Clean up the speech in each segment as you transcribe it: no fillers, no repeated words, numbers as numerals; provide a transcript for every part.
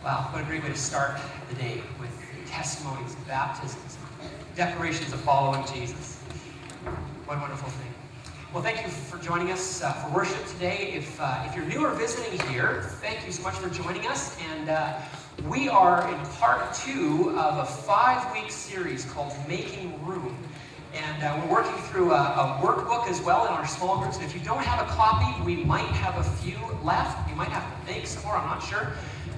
Wow, what a great way to start the day with testimonies, baptisms, declarations of following Jesus. What a wonderful thing. Well, thank you for joining us for worship today. If you're new or visiting here, thank you so much for joining us. And we are in part 2 of a 5-week series called Making Room. And we're working through a workbook as well in our small groups. And if you don't have a copy, we might have a few left. You might have to make some more, I'm not sure.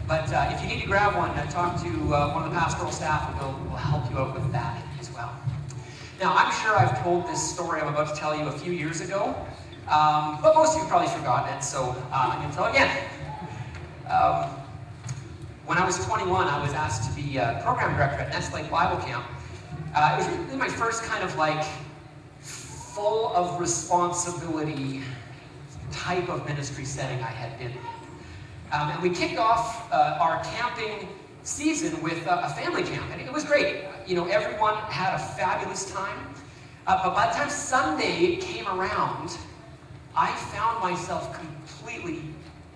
But if you need to grab one, talk to one of the pastoral staff and we'll help you out with that as well. Now, I'm sure I've told this story I'm about to tell you a few years ago, but most of you have probably forgotten it, so I'm going to tell it again. When I was 21, I was asked to be a program director at Nest Lake Bible Camp. It was really my first kind of full of responsibility type of ministry setting I had been in. And we kicked off our camping season with a family camp, and it was great. You know, everyone had a fabulous time. But by the time Sunday came around, I found myself completely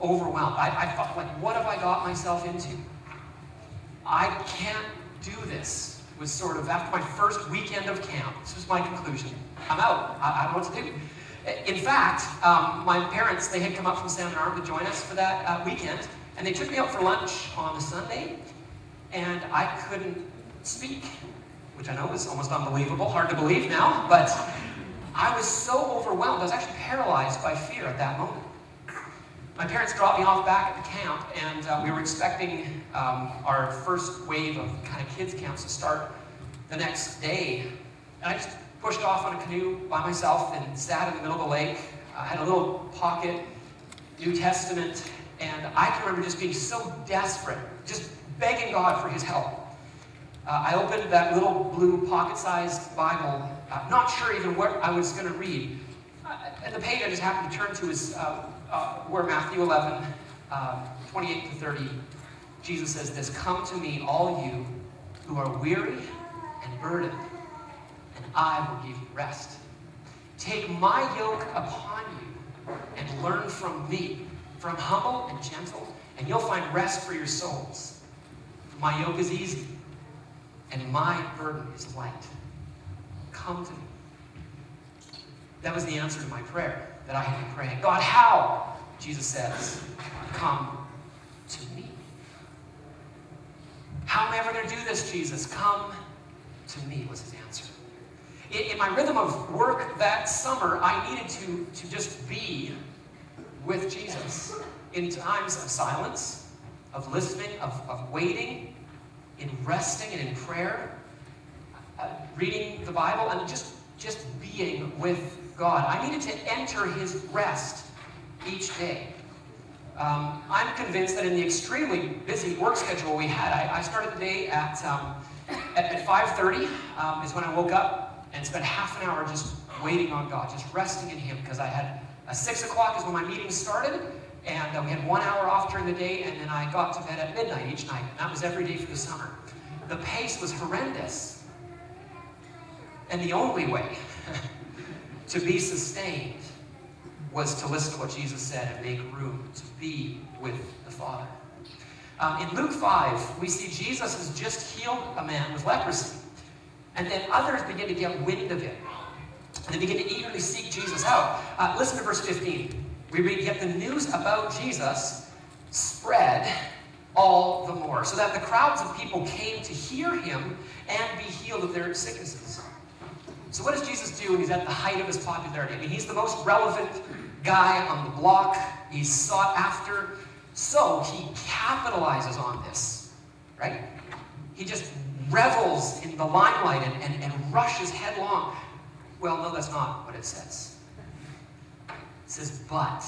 overwhelmed. I thought, what have I got myself into? I can't do this. It was sort of after my first weekend of camp. This was my conclusion. I'm out. I don't know what to do. In fact, my parents, they had come up from San Bernardino to join us for that weekend, and they took me out for lunch on the Sunday, and I couldn't speak, which I know is almost unbelievable, hard to believe now, but I was so overwhelmed. I was actually paralyzed by fear at that moment. My parents dropped me off back at the camp, and we were expecting our first wave of kind of kids camps to start the next day, and I just pushed off on a canoe by myself and sat in the middle of the lake. I had a little pocket New Testament, and I can remember just being so desperate, just begging God for his help. I opened that little blue pocket-sized Bible, not sure even what I was going to read. And the page I just happened to turn to is where Matthew 11, 28 to 30, Jesus says this, "Come to me, all you who are weary and burdened, and I will give you rest. Take my yoke upon you and learn from me, for I'm humble and gentle, and you'll find rest for your souls. My yoke is easy, and my burden is light. Come to me." That was the answer to my prayer that I had been praying. God, how? Jesus says, come to me. How am I ever going to do this, Jesus? Come to me was his answer. In my rhythm of work that summer, I needed to just be with Jesus in times of silence, of listening, of waiting, in resting and in prayer, reading the Bible, and just being with God. I needed to enter his rest each day. I'm convinced that in the extremely busy work schedule we had, I started the day at 5:30 is when I woke up and spent half an hour just waiting on God, just resting in him, because I had 6 o'clock is when my meeting started, and we had 1 hour off during the day, and then I got to bed at midnight each night, and that was every day for the summer. The pace was horrendous, and the only way to be sustained was to listen to what Jesus said and make room to be with the Father. In Luke 5, we see Jesus has just healed a man with leprosy. And then others begin to get wind of it. And they begin to eagerly seek Jesus out. Listen to verse 15. We read, "Yet the news about Jesus spread all the more, so that the crowds of people came to hear him and be healed of their sicknesses." So what does Jesus do when he's at the height of his popularity? I mean, he's the most relevant guy on the block. He's sought after. So he capitalizes on this, right? He just revels in the limelight and rushes headlong. Well, no, that's not what it says. It says, but.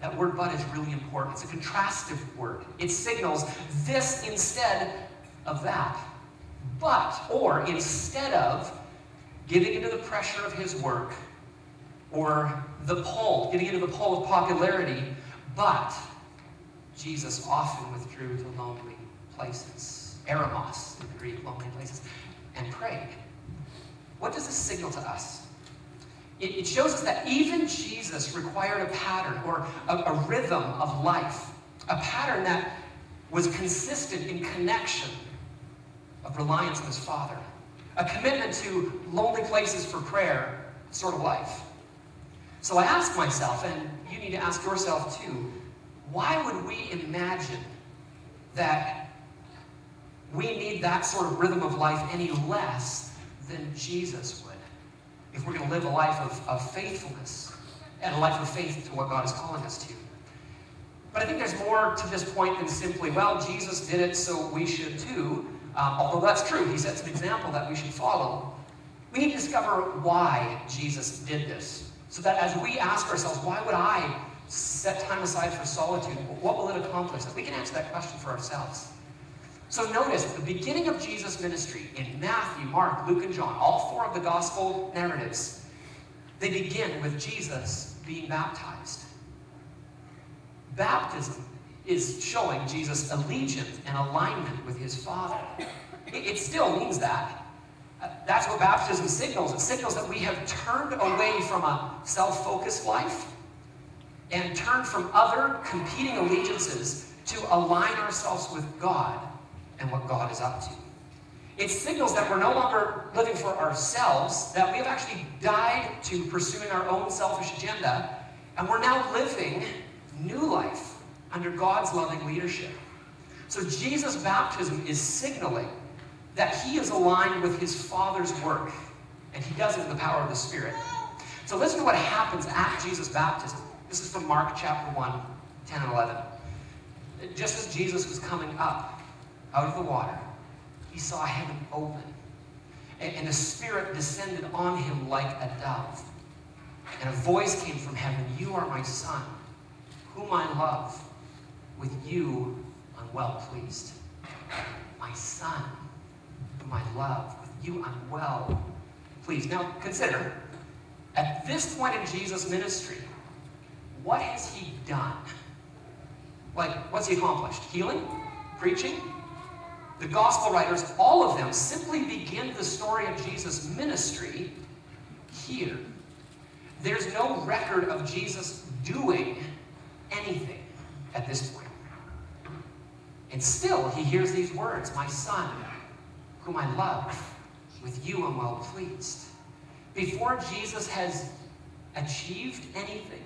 That word but is really important. It's a contrastive word. It signals this instead of that. But, or instead of giving into the pressure of his work, or the pull, getting into the pull of popularity, but Jesus often withdrew to lonely places, eremos in the Greek, lonely places, and prayed. What does this signal to us? It shows us that even Jesus required a pattern or a rhythm of life, a pattern that was consistent in connection of reliance on his Father, a commitment to lonely places for prayer sort of life. So I ask myself, and you need to ask yourself too, why would we imagine that we need that sort of rhythm of life any less than Jesus would, if we're going to live a life of faithfulness and a life of faith to what God is calling us to? But I think there's more to this point than simply, well, Jesus did it, so we should too. Although that's true, he sets an example that we should follow. We need to discover why Jesus did this, so that as we ask ourselves, why would I set time aside for solitude? What will it accomplish? That we can answer that question for ourselves. So notice, at the beginning of Jesus' ministry, in Matthew, Mark, Luke, and John, all four of the gospel narratives, they begin with Jesus being baptized. Baptism is showing Jesus' allegiance and alignment with his Father. It still means that. That's what baptism signals. It signals that we have turned away from a self-focused life and turned from other competing allegiances to align ourselves with God and what God is up to. It signals that we're no longer living for ourselves, that we have actually died to pursuing our own selfish agenda, and we're now living new life under God's loving leadership. So Jesus' baptism is signaling that he is aligned with his Father's work, and he does it in the power of the Spirit. So listen to what happens at Jesus' baptism. This is from Mark chapter 1, 10 and 11. Just as Jesus was coming up out of the water, he saw heaven open, and the Spirit descended on him like a dove. And a voice came from heaven, "You are my Son, whom I love. With you I'm well pleased." My Son, whom I love. With you I'm well pleased. Now consider, at this point in Jesus' ministry, what has he done? Like, what's he accomplished? Healing? Preaching? The gospel writers, all of them, simply begin the story of Jesus' ministry here. There's no record of Jesus doing anything at this point. And still, he hears these words, "My Son, whom I love, with you I'm well pleased." Before Jesus has achieved anything,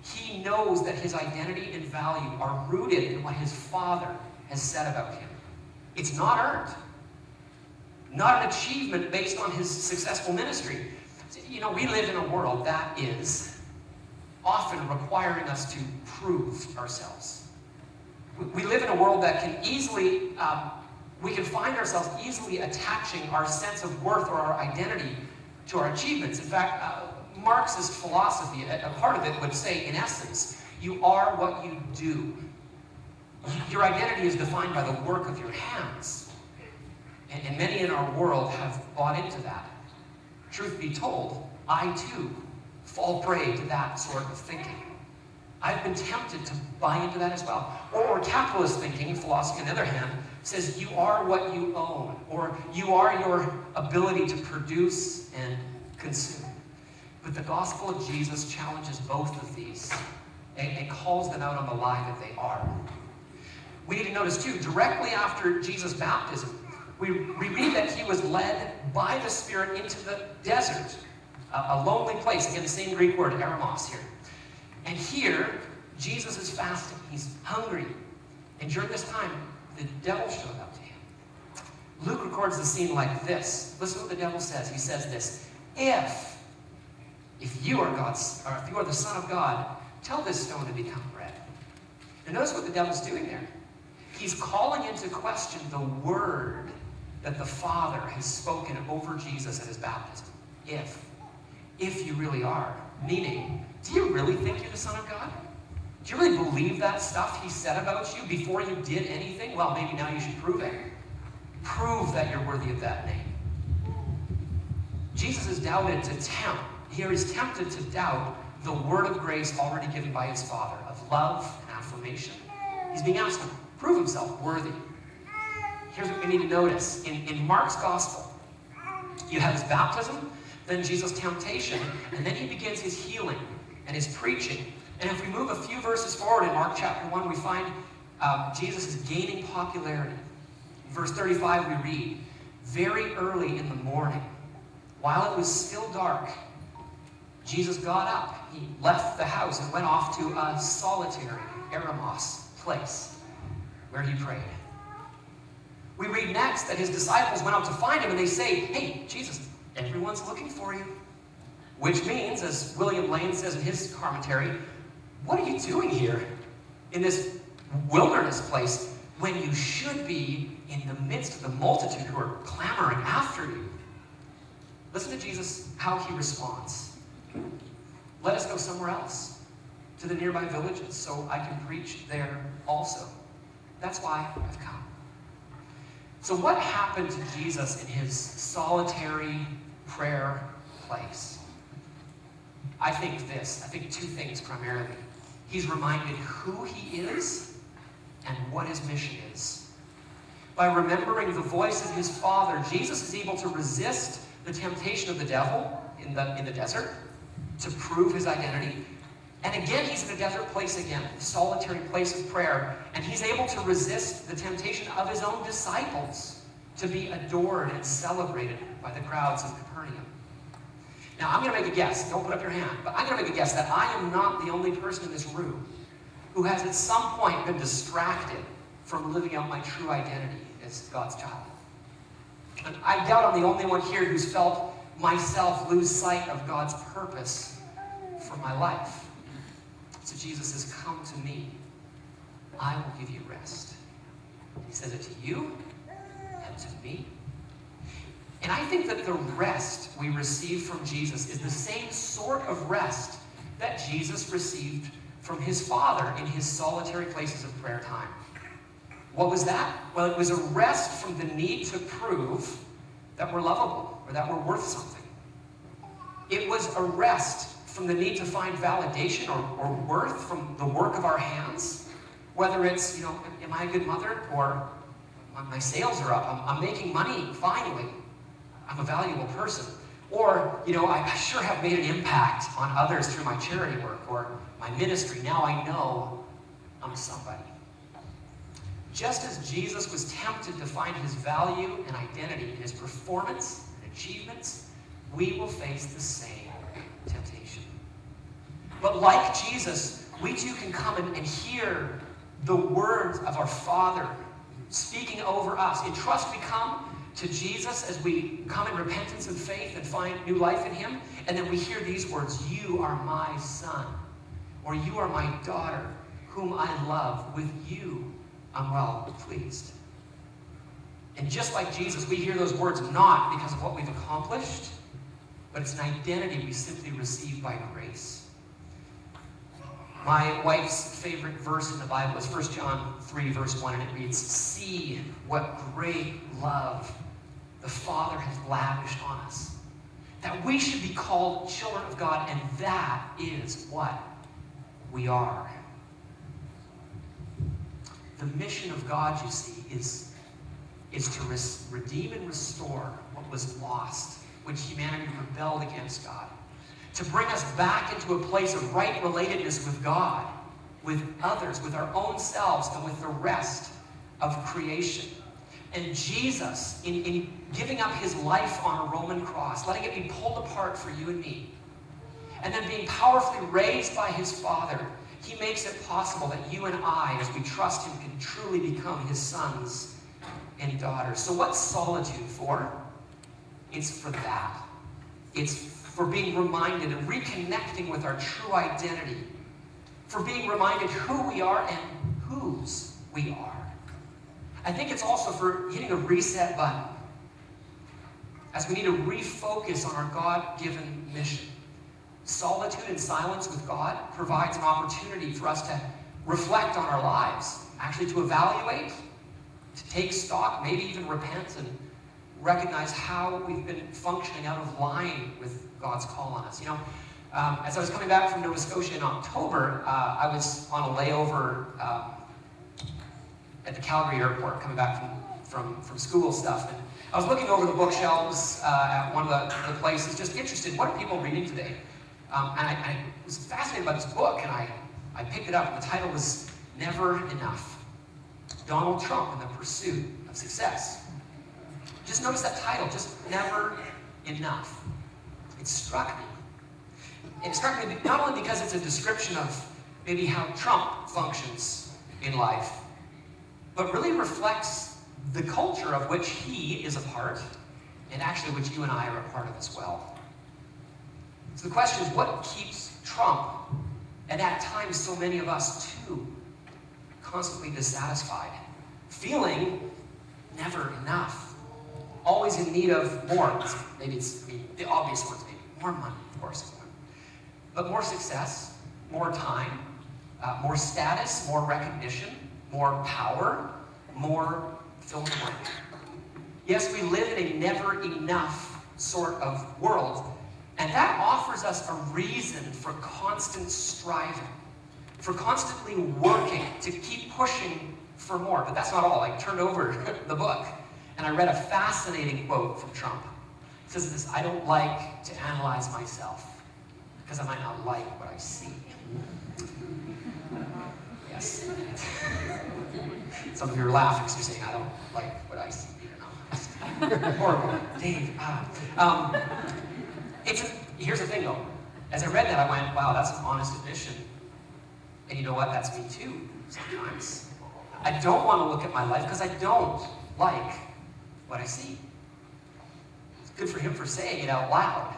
he knows that his identity and value are rooted in what his Father has said about him. It's not earned. Not an achievement based on his successful ministry. You know, we live in a world that is often requiring us to prove ourselves. We live in a world that can easily, we can find ourselves easily attaching our sense of worth or our identity to our achievements. In fact, Marxist philosophy, a part of it would say, in essence, you are what you do. Your identity is defined by the work of your hands. And many in our world have bought into that. Truth be told, I too fall prey to that sort of thinking. I've been tempted to buy into that as well. Or capitalist thinking, philosophy on the other hand, says you are what you own, or you are your ability to produce and consume. But the gospel of Jesus challenges both of these and calls them out on the lie that they are. We need to notice too, directly after Jesus' baptism, we read that he was led by the Spirit into the desert, a lonely place. Again, the same Greek word, eremos here. And here, Jesus is fasting. He's hungry. And during this time, the devil showed up to him. Luke records the scene like this. Listen to what the devil says. He says this, if you are God's, or if you are the Son of God, tell this stone to become bread. And notice what the devil's doing there. He's calling into question the word that the Father has spoken over Jesus at his baptism. If you really are. Meaning, do you really think you're the Son of God? Do you really believe that stuff he said about you before you did anything? Well, maybe now you should prove it. Prove that you're worthy of that name. Jesus is doubted to tempt. Here he's tempted to doubt the word of grace already given by his Father, of love and affirmation. He's being asked to prove himself worthy. Here's what we need to notice. In Mark's gospel, you have his baptism, then Jesus' temptation, and then he begins his healing and his preaching. And if we move a few verses forward in Mark chapter 1, we find Jesus is gaining popularity. In verse 35 we read, very early in the morning, while it was still dark, Jesus got up. He left the house and went off to a solitary eremos place where he prayed. We read next that his disciples went out to find him and they say, hey, Jesus, everyone's looking for you. Which means, as William Lane says in his commentary, what are you doing here in this wilderness place when you should be in the midst of the multitude who are clamoring after you? Listen to Jesus, how he responds. Let us go somewhere else, to the nearby villages, so I can preach there also. That's why I've come. So what happened to Jesus in his solitary prayer place? I think two things primarily. He's reminded who he is and what his mission is. By remembering the voice of his Father, Jesus is able to resist the temptation of the devil in the desert to prove his identity. And again, he's in a desert place again, a solitary place of prayer, and he's able to resist the temptation of his own disciples to be adored and celebrated by the crowds of Capernaum. Now, I'm going to make a guess. Don't put up your hand. But I'm going to make a guess that I am not the only person in this room who has at some point been distracted from living out my true identity as God's child. And I doubt I'm the only one here who's felt myself lose sight of God's purpose for my life. So Jesus says, come to me. I will give you rest. He says it to you and to me. And I think that the rest we receive from Jesus is the same sort of rest that Jesus received from his Father in his solitary places of prayer time. What was that? Well, it was a rest from the need to prove that we're lovable or that we're worth something. It was a rest from the need to find validation or worth from the work of our hands. Whether it's, am I a good mother? Or my sales are up. I'm making money, finally. I'm a valuable person. Or, I sure have made an impact on others through my charity work or my ministry. Now I know I'm somebody. Just as Jesus was tempted to find his value and identity in his performance and achievements, we will face the same temptation. But like Jesus, we too can come and hear the words of our Father speaking over us. In trust we come to Jesus as we come in repentance and faith and find new life in him. And then we hear these words, you are my son, or you are my daughter, whom I love. With you I'm well pleased. And just like Jesus, we hear those words not because of what we've accomplished, but it's an identity we simply receive by grace. My wife's favorite verse in the Bible is 1 John 3, verse 1, and it reads, see what great love the Father has lavished on us, that we should be called children of God, and that is what we are. The mission of God, you see, is to redeem and restore what was lost when humanity rebelled against God. To bring us back into a place of right relatedness with God, with others, with our own selves, and with the rest of creation. And Jesus, in giving up his life on a Roman cross, letting it be pulled apart for you and me, and then being powerfully raised by his Father, he makes it possible that you and I, as we trust him, can truly become his sons and daughters. So what's solitude for? It's for that. It's for being reminded and reconnecting with our true identity, for being reminded who we are and whose we are. I think it's also for hitting a reset button, as we need to refocus on our God-given mission. Solitude and silence with God provides an opportunity for us to reflect on our lives, actually to evaluate, to take stock, maybe even repent and recognize how we've been functioning out of line with God's call on us. As I was coming back from Nova Scotia in October, I was on a layover at the Calgary airport, coming back from school stuff. And I was looking over the bookshelves at one of the places, just interested, what are people reading today? And I was fascinated by this book, and I picked it up, and the title was Never Enough. Donald Trump in the pursuit of success. Just notice that title, just never enough. It struck me. It struck me not only because it's a description of maybe how Trump functions in life, but really reflects the culture of which he is a part, and actually which you and I are a part of as well. So the question is, what keeps Trump, and at times so many of us too, constantly dissatisfied, feeling never enough, always in need of more? Maybe it's the obvious ones, maybe more money, of course is one, but more success, more time, more status, more recognition, more power, more fill in the blank. Yes, we live in a never enough sort of world, and that offers us a reason for constant striving, for constantly working to keep pushing for more. But that's not all. I turned over the book and I read a fascinating quote from Trump. It says this: "I don't like to analyze myself because I might not like what I see." Yes. Some of you are laughing because you're saying, "I don't like what I see." Horrible. Dave. Here's the thing though. As I read that, I went, wow, that's an honest admission. And you know what? That's me too, sometimes. I don't want to look at my life because I don't like what I see. It's good for him for saying it out loud.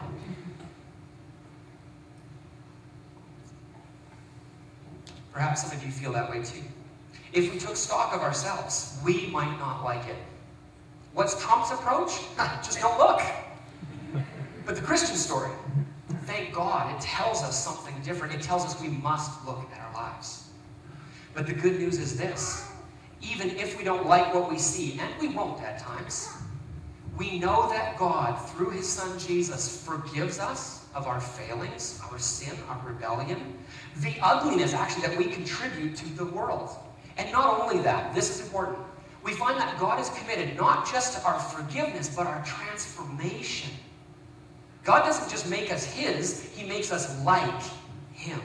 Perhaps some of you feel that way too. If we took stock of ourselves, we might not like it. What's Trump's approach? Just don't look. But the Christian story, thank God, it tells us something different. It tells us we must look at our lives. But the good news is this: even if we don't like what we see, and we won't at times, we know that God, through his son Jesus, forgives us of our failings, our sin, our rebellion, the ugliness actually that we contribute to the world. And not only that, this is important, we find that God is committed not just to our forgiveness, but our transformation. God doesn't just make us his, he makes us like him.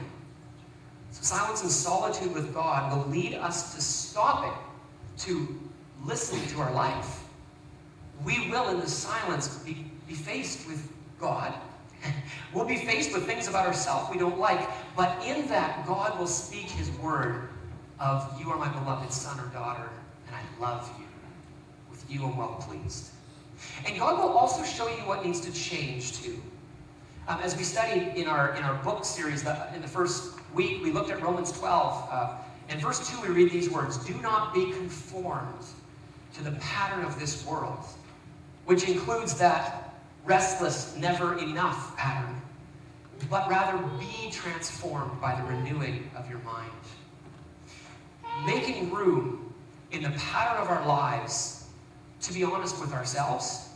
So silence and solitude with God will lead us to stopping, to listening to our life. We will, in the silence, be faced with God. We'll be faced with things about ourselves we don't like, but in that, God will speak his word of, "You are my beloved son or daughter, and I love you. With you I'm well pleased." And God will also show you what needs to change too. As we studied in our book series, in the first week, we looked at Romans 12. In verse 2, we read these words: "Do not be conformed to the pattern of this world," which includes that restless, never enough pattern, "but rather be transformed by the renewing of your mind." Making room in the pattern of our lives to be honest with ourselves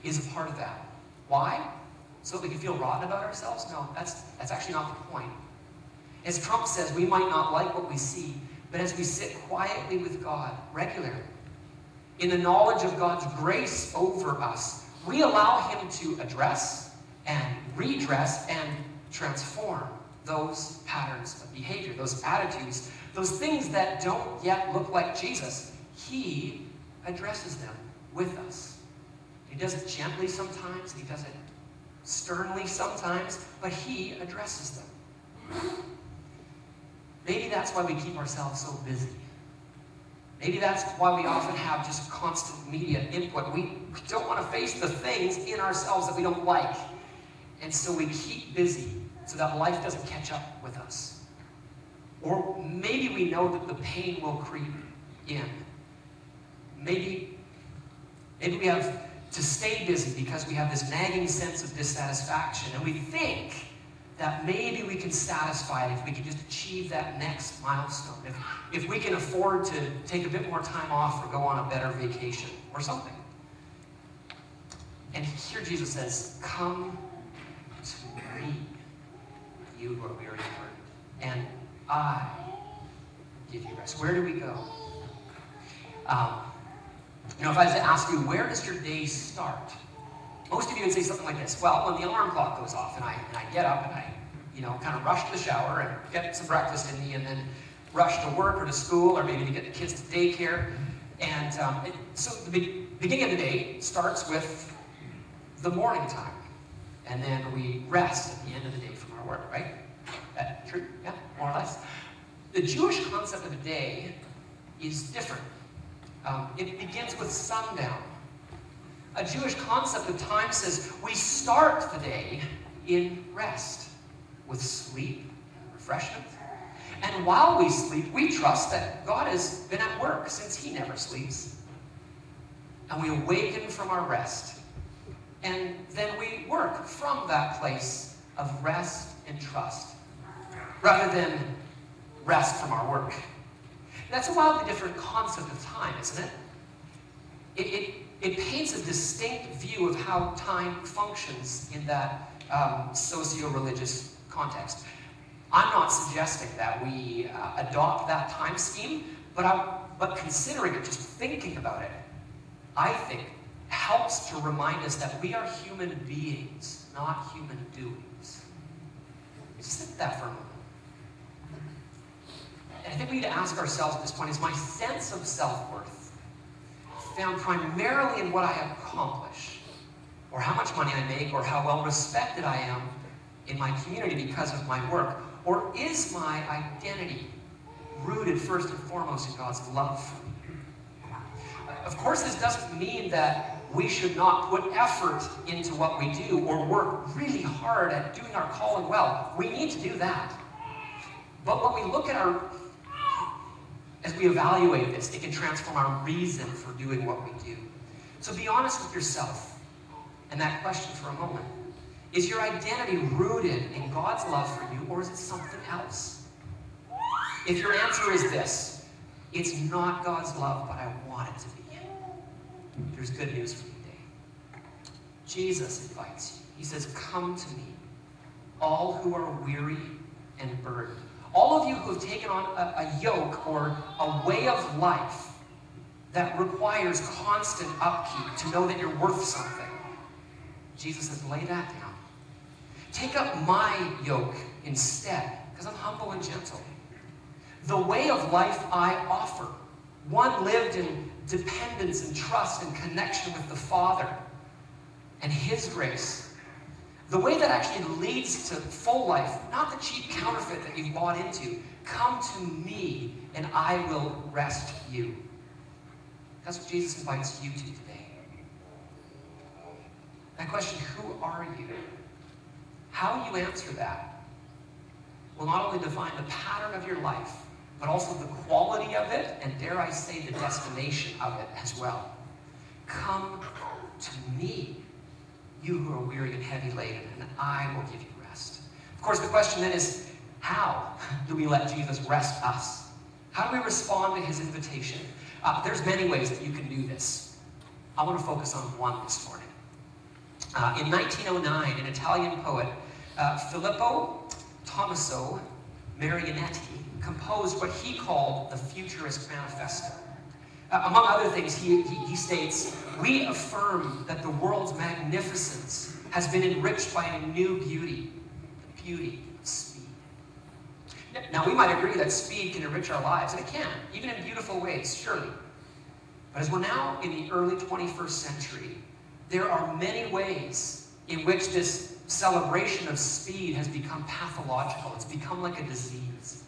is a part of that. Why? So that we can feel rotten about ourselves? No, that's actually not the point. As Trump says, we might not like what we see, but as we sit quietly with God regularly, in the knowledge of God's grace over us, we allow him to address and redress and transform those patterns of behavior, those attitudes, those things that don't yet look like Jesus. He addresses them with us. He does it gently sometimes, he does it sternly sometimes, but he addresses them. Maybe that's why we keep ourselves so busy. Maybe that's why we often have just constant media input. We don't want to face the things in ourselves that we don't like. And so we keep busy so that life doesn't catch up with us. Or maybe we know that the pain will creep in. Maybe we have to stay busy because we have this nagging sense of dissatisfaction, and we think that maybe we can satisfy it if we can just achieve that next milestone, if we can afford to take a bit more time off or go on a better vacation or something. And here Jesus says, "Come to me, you who are weary and burdened, and I give you rest." Where do we go? If I was to ask you, where does your day start? Most of you would say something like this: well, when the alarm clock goes off and I get up and I kind of rush to the shower and get some breakfast in me, and then rush to work or to school, or maybe to get the kids to daycare. And so the beginning of the day starts with the morning time. And then we rest at the end of the day from our work, right? That true? Yeah, more or less. The Jewish concept of a day is different. It begins with sundown. A Jewish concept of time says we start the day in rest, with sleep, refreshment. And while we sleep, we trust that God has been at work since he never sleeps. And we awaken from our rest. And then we work from that place of rest and trust, rather than rest from our work. That's a wildly different concept of time, isn't it? It paints a distinct view of how time functions in that socio-religious context. I'm not suggesting that we adopt that time scheme, but considering it, just thinking about it, I think helps to remind us that we are human beings, not human doings. Just think that for a moment. And I think we need to ask ourselves at this point, is my sense of self-worth found primarily in what I accomplish, or how much money I make, or how well respected I am in my community because of my work? Or is my identity rooted first and foremost in God's love for me? Of course, this doesn't mean that we should not put effort into what we do or work really hard at doing our calling well. We need to do that. But when we look at as we evaluate this, it can transform our reason for doing what we do. So be honest with yourself and that question for a moment. Is your identity rooted in God's love for you, or is it something else? If your answer is this, it's not God's love, but I want it to be. There's good news for you today. Jesus invites you. He says, come to me, all who are weary and burdened. All of you who have taken on a yoke or a way of life that requires constant upkeep to know that you're worth something. Jesus says, lay that down. Take up my yoke instead, because I'm humble and gentle. The way of life I offer, one lived in dependence and trust and connection with the Father and his grace. The way that actually leads to full life, not the cheap counterfeit that you've bought into. Come to me and I will rest you. That's what Jesus invites you to today. That question, who are you? How you answer that will not only define the pattern of your life, but also the quality of it, and dare I say, the destination of it as well. Come to me, you who are weary and heavy laden, and I will give you rest. Of course, the question then is, how do we let Jesus rest us? How do we respond to his invitation? There's many ways that you can do this. I want to focus on one this morning. In 1909, an Italian poet, Filippo Tommaso Marinetti, composed what he called the Futurist Manifesto. Among other things, he states, we affirm that the world's magnificence has been enriched by a new beauty, the beauty of speed. Now, we might agree that speed can enrich our lives, and it can, even in beautiful ways, surely. But as we're now in the early 21st century, there are many ways in which this celebration of speed has become pathological. It's become like a disease.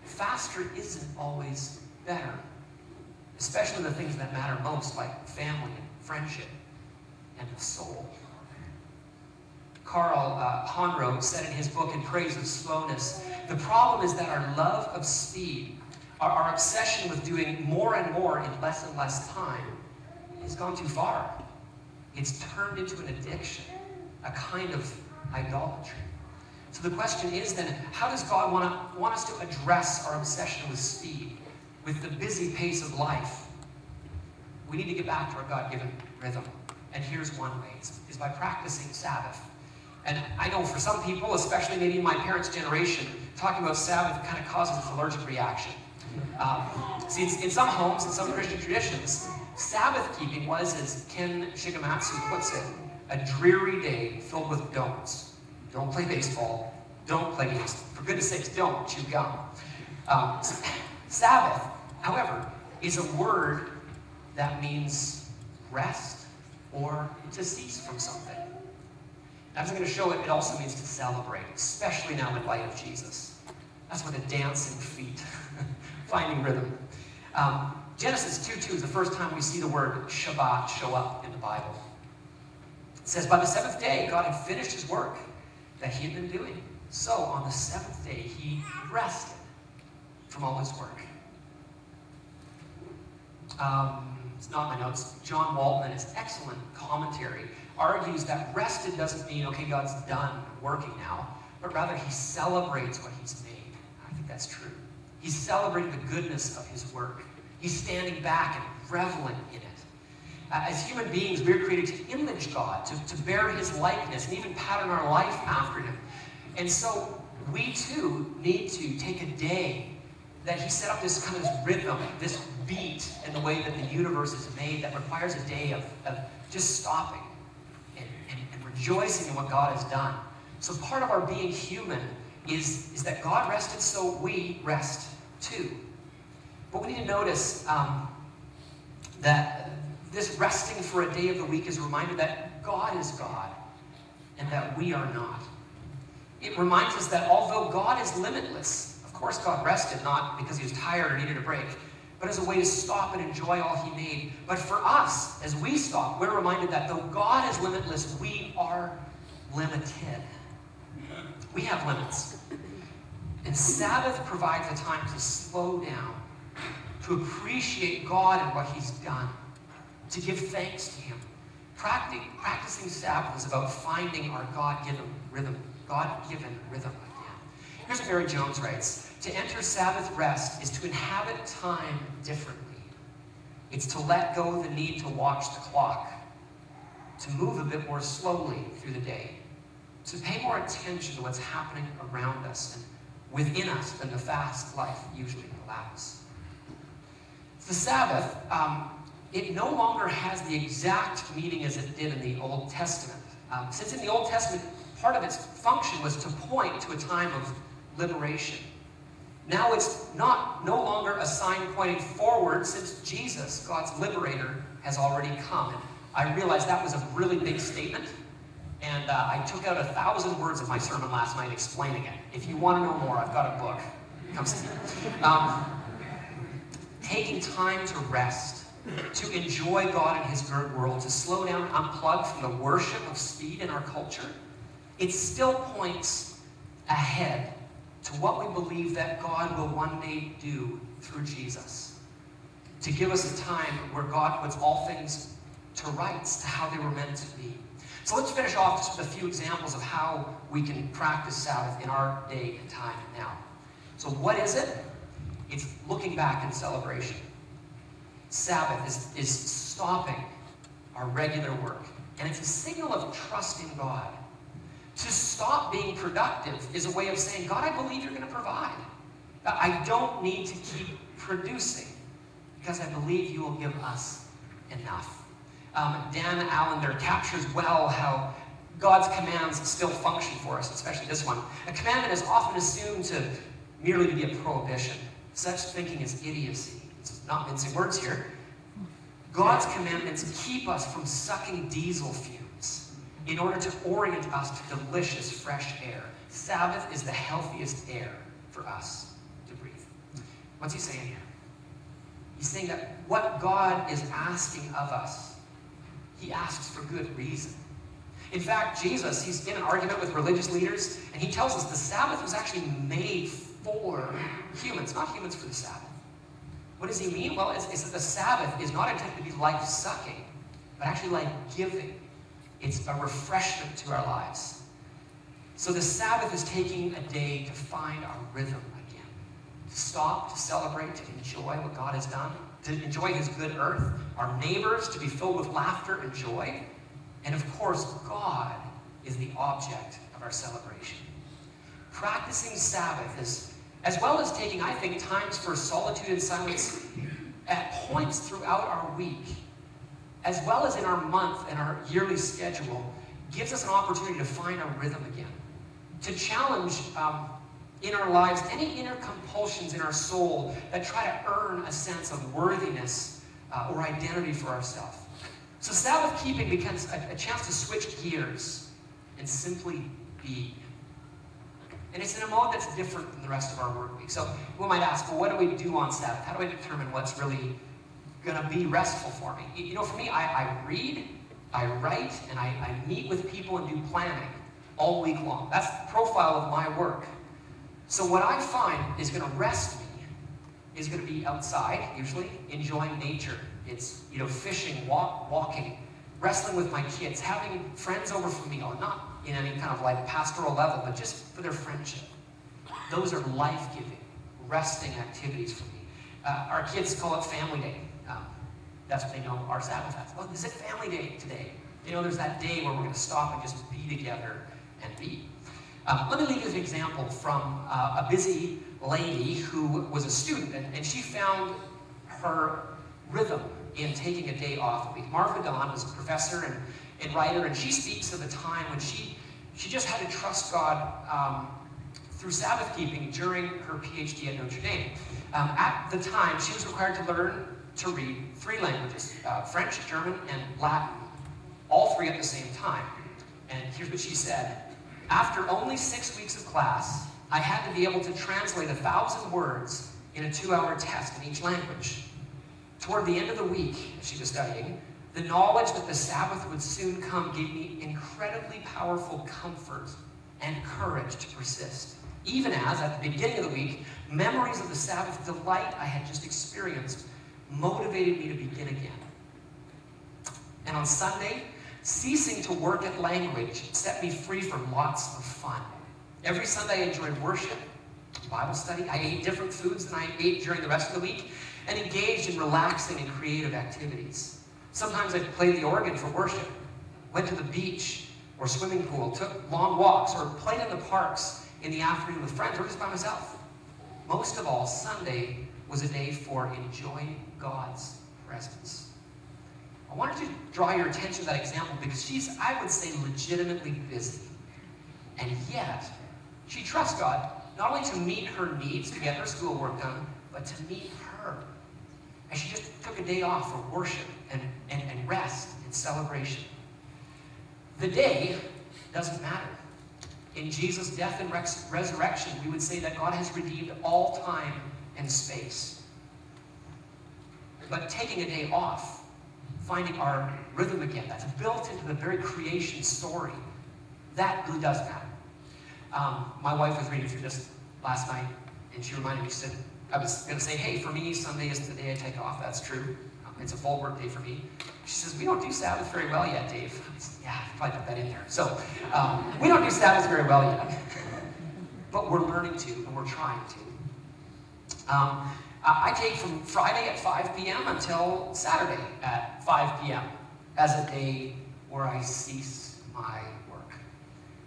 Faster isn't always better, especially the things that matter most, like family and friendship and the soul. Karl Honroth said in his book, In Praise of Slowness, the problem is that our love of speed, our obsession with doing more and more in less and less time, has gone too far. It's turned into an addiction, a kind of idolatry. So the question is then, how does God want us to address our obsession with speed, with the busy pace of life? We need to get back to our God-given rhythm. And here's one way, is by practicing Sabbath. And I know for some people, especially maybe in my parents' generation, talking about Sabbath kind of causes an allergic reaction. See, in some homes, in some Christian traditions, Sabbath keeping was, as Ken Shigematsu puts it, a dreary day filled with don'ts. Don't play baseball. Don't play games. For goodness sakes, don't chew gum. Sabbath, however, is a word that means rest or to cease from something. As I'm going to show it, it also means to celebrate, especially now in light of Jesus. That's where the dancing feet, finding rhythm. Genesis 2:2 is the first time we see the word Shabbat show up in the Bible. It says, by the seventh day, God had finished his work that he had been doing. So on the seventh day, he rested from all his work. It's not in my notes. John Walton, in his excellent commentary, argues that rested doesn't mean, okay, God's done working now, but rather he celebrates what he's made. I think that's true. He's celebrating the goodness of his work. He's standing back and reveling in it. As human beings, we're created to image God, to bear his likeness, and even pattern our life after him. And so we too need to take a day that he set up this kind of rhythm, this beat in the way that the universe is made that requires a day of just stopping and rejoicing in what God has done. So part of our being human is that God rested, so we rest too. But we need to notice that this resting for a day of the week is a reminder that God is God and that we are not. It reminds us that although God is limitless, of course God rested not because he was tired or needed a break, but as a way to stop and enjoy all he made. But for us, as we stop, we're reminded that though God is limitless, we are limited. We have limits. And Sabbath provides a time to slow down, to appreciate God and what he's done, to give thanks to him. Practicing Sabbath is about finding our God-given rhythm again. Here's what Mary Jones writes. To enter Sabbath rest is to inhabit time differently. It's to let go of the need to watch the clock, to move a bit more slowly through the day, to pay more attention to what's happening around us and within us than the fast life usually allows. The Sabbath, it no longer has the exact meaning as it did in the Old Testament. Since in the Old Testament, part of its function was to point to a time of liberation. Now it's no longer a sign pointing forward, since Jesus, God's liberator, has already come. And I realized that was a really big statement, and I took out 1,000 words of my sermon last night explaining it. If you want to know more, I've got a book. Come see me. Taking time to rest, to enjoy God in his good world, to slow down, unplug from the worship of speed in our culture, it still points ahead to what we believe that God will one day do through Jesus. To give us a time where God puts all things to rights, to how they were meant to be. So let's finish off just with a few examples of how we can practice Sabbath in our day and time now. So what is it? It's looking back in celebration. Sabbath is stopping our regular work. And it's a signal of trusting God. To stop being productive is a way of saying, God, I believe you're going to provide. I don't need to keep producing because I believe you will give us enough. Dan Allender captures well how God's commands still function for us, especially this one. A commandment is often assumed to merely be a prohibition. Such thinking is idiocy. It's not mincing words here. God's commandments keep us from sucking diesel fumes in order to orient us to delicious fresh air. Sabbath is the healthiest air for us to breathe. What's he saying here? He's saying that what God is asking of us, he asks for good reason. In fact, Jesus, he's in an argument with religious leaders, and he tells us the Sabbath was actually made for humans, not humans for the Sabbath. What does he mean? Well, it's that the Sabbath is not intended to be life-sucking, but actually life-giving. It's a refreshment to our lives. So the Sabbath is taking a day to find our rhythm again, to stop, to celebrate, to enjoy what God has done, to enjoy his good earth, our neighbors to be filled with laughter and joy, and of course, God is the object of our celebration. Practicing Sabbath is, as well as taking, I think, times for solitude and silence at points throughout our week, as well as in our month and our yearly schedule, gives us an opportunity to find our rhythm again, to challenge in our lives, any inner compulsions in our soul that try to earn a sense of worthiness or identity for ourselves. So Sabbath keeping becomes a chance to switch gears and simply be. And it's in a mode that's different than the rest of our work week. So we might ask, well, what do we do on Sabbath? How do I determine what's really going to be restful for me? You know, for me, I read, I write, and I meet with people and do planning all week long. That's the profile of my work. So what I find is going to rest me is going to be outside, usually, enjoying nature. It's, you know, fishing, walking, wrestling with my kids, having friends over for meal, not in any kind of like pastoral level, but just for their friendship. Those are life-giving, resting activities for me. Our kids call it family day. That's what they know our Sabbath as. Oh, is it family day today? You know, there's that day where we're going to stop and just be together and be. Let me leave you with an example from a busy lady who was a student, and she found her rhythm in taking a day off a week. Martha Don was a professor and writer, and she speaks of a time when she just had to trust God through Sabbath keeping during her PhD at Notre Dame. At the time, she was required to learn to read 3 languages, French, German, and Latin, all 3 at the same time. And here's what she said. After only 6 weeks of class, I had to be able to translate 1,000 words in a 2-hour test in each language. Toward the end of the week, as she was studying, the knowledge that the Sabbath would soon come gave me incredibly powerful comfort and courage to persist. Even as, at the beginning of the week, memories of the Sabbath delight I had just experienced motivated me to begin again. And on Sunday, ceasing to work at language set me free from lots of fun. Every Sunday I enjoyed worship, Bible study. I ate different foods than I ate during the rest of the week and engaged in relaxing and creative activities. Sometimes I played the organ for worship, went to the beach or swimming pool, took long walks, or played in the parks in the afternoon with friends or just by myself. Most of all, Sunday was a day for enjoying God's presence. I wanted to draw your attention to that example because she's, I would say, legitimately busy. And yet, she trusts God not only to meet her needs, to get her schoolwork done, but to meet her. And she just took a day off for worship and rest and celebration. The day doesn't matter. In Jesus' death and resurrection, we would say that God has redeemed all time and space. But taking a day off, finding our rhythm again, that's built into the very creation story, that really does matter. My wife was reading through this last night, and she reminded me, she said, I was going to say, hey, for me, Sunday isn't the day I take off. That's true. It's a full work day for me. She says, we don't do Sabbath very well yet, Dave. I said, yeah, I probably put that in there. So we don't do Sabbath very well yet. But we're learning to, and we're trying to. I take from Friday at 5 p.m. until Saturday at 5 p.m. as a day where I cease my work.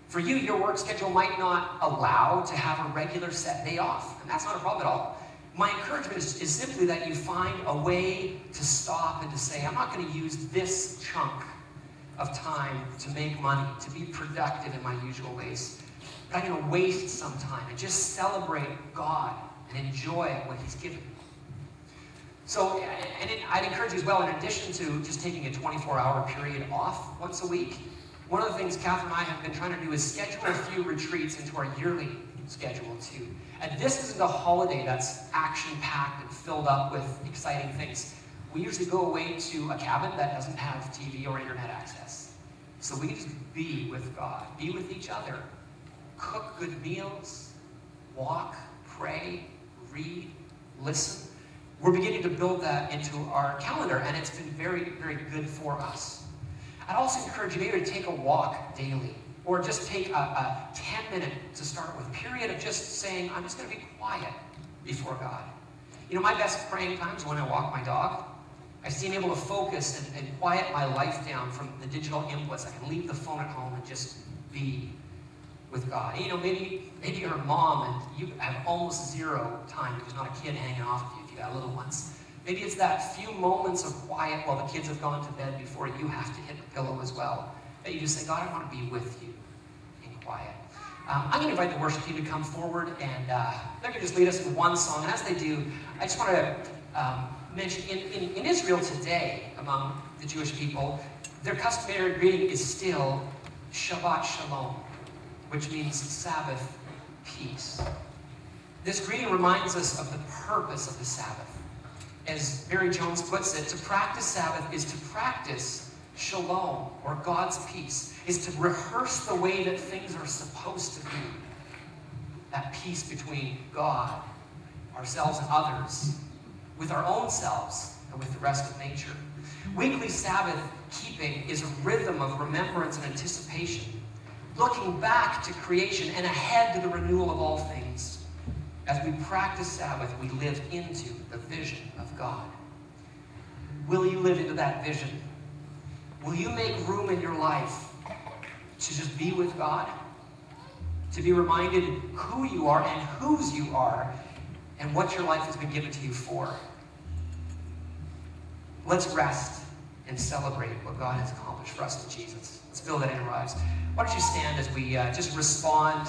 For you, your work schedule might not allow to have a regular set day off, and that's not a problem at all. My encouragement is simply that you find a way to stop and to say, I'm not going to use this chunk of time to make money, to be productive in my usual ways, but I'm going to waste some time and just celebrate God and enjoy what He's given me. So, I'd encourage you as well, in addition to just taking a 24-hour period off once a week, one of the things Catherine and I have been trying to do is schedule a few retreats into our yearly schedule too. And this isn't a holiday that's action-packed and filled up with exciting things. We usually go away to a cabin that doesn't have TV or internet access. So we can just be with God, be with each other, cook good meals, walk, pray, read, listen. We're beginning to build that into our calendar, and it's been very, very good for us. I'd also encourage you maybe to take a walk daily, or just take a 10-minute to start with period of just saying, I'm just going to be quiet before God. You know, my best praying times when I walk my dog. I seem able to focus and quiet my life down from the digital inputs. I can leave the phone at home and just be with God. You know, maybe you're a mom and you have almost zero time because there's not a kid hanging off of you if you got little ones. Maybe it's that few moments of quiet while the kids have gone to bed before you have to hit the pillow as well. That you just say, God, I want to be with you in quiet. I'm going to invite the worship team to come forward, and they're going to just lead us in one song. And as they do, I just want to mention, in Israel today, among the Jewish people, their customary greeting is still Shabbat Shalom, which means Sabbath peace. This greeting reminds us of the purpose of the Sabbath. As Barry Jones puts it, to practice Sabbath is to practice Shalom, or God's peace, is to rehearse the way that things are supposed to be. That peace between God, ourselves and others, with our own selves, and with the rest of nature. Weekly Sabbath keeping is a rhythm of remembrance and anticipation, looking back to creation and ahead to the renewal of all things. As we practice Sabbath, we live into the vision of God. Will you live into that vision? Will you make room in your life to just be with God? To be reminded who you are and whose you are and what your life has been given to you for? Let's rest and celebrate what God has accomplished for us in Jesus. Let's build that in our lives. Why don't you stand as we just respond